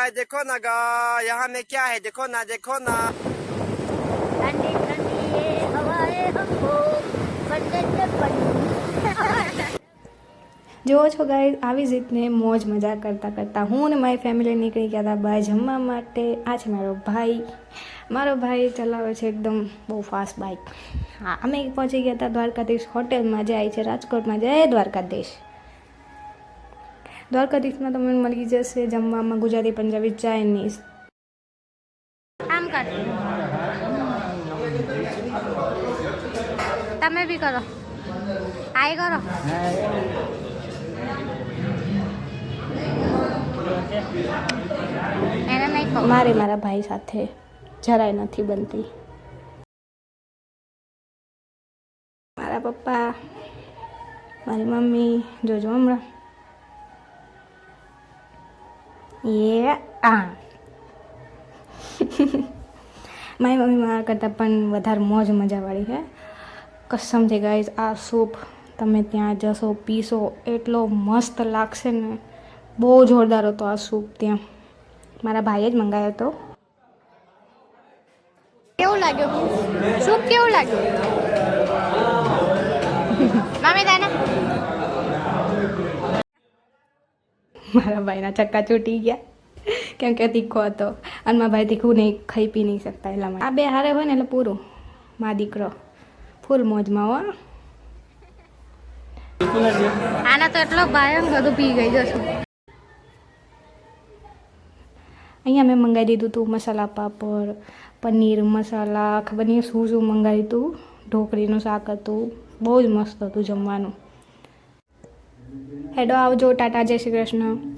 Guys देखो ना guys यहाँ में क्या है देखो ना ठंडी ठंडी ये हवाएं हमको જો છો ગાઈઝ આવી જ રીતને મોજ મજા કરતાં હું ને મારી ફેમિલી નીકળી ગયા હતા બહાર જમવા માટે. આ છે મારો ભાઈ ચલાવે છે એકદમ બહુ ફાસ્ટ બાઇક. હા, અમે પહોંચી ગયા હતા દ્વારકાધીશ હોટેલમાં, જાય છે રાજકોટમાં. જય દ્વારકાધીશમાં તમને મળી જશે જમવામાં ગુજરાતી, પંજાબી, ચાઇનીઝ. કામ કર, તમે બી કરો, આઈ કરો. એને નહીં કહો. મારા ભાઈ સાથે જરાય નથી બનતી. મારા પપ્પા, મારી મમ્મી જોજો હમણાં. મારી મમ્મી મારા કરતાં પણ વધારે મોજ મજાવાળી છે કસમથી ગાઈઝ. આ સૂપ તમે ત્યાં જશો પીશો એટલો મસ્ત લાગશે ને, બહુ જોરદાર હતો આ સૂપ. ત્યાં મારા ભાઈએ જ મંગાવ્યો હતો. કેવું લાગ્યું સૂપ? કેવું લાગ્યું મમ્મી તને? મારા ભાઈના ચક્કા ચૂટી ગયા કેમ કે તીખો હતો અને મારા ભાઈ તીખું નહીં ખાઈ પી નહીં શકતા. એટલા માટે આ બે હારે હોય ને એટલે પૂરું. મા દીકરો ફૂલ મોજમાં હો. આના તો એટલો ભાઈ બધું પી ગઈ જશું. અહીંયા મેં મંગાવી દીધું હતું મસાલા પાપડ, પનીર મસાલા, ખબર નહીં શું મંગાવ્યું હતું. ઢોકળીનું શાક હતું, બહુ જ મસ્ત હતું જમવાનું. હેડો આવજો, ટાટા, જય શ્રી કૃષ્ણ.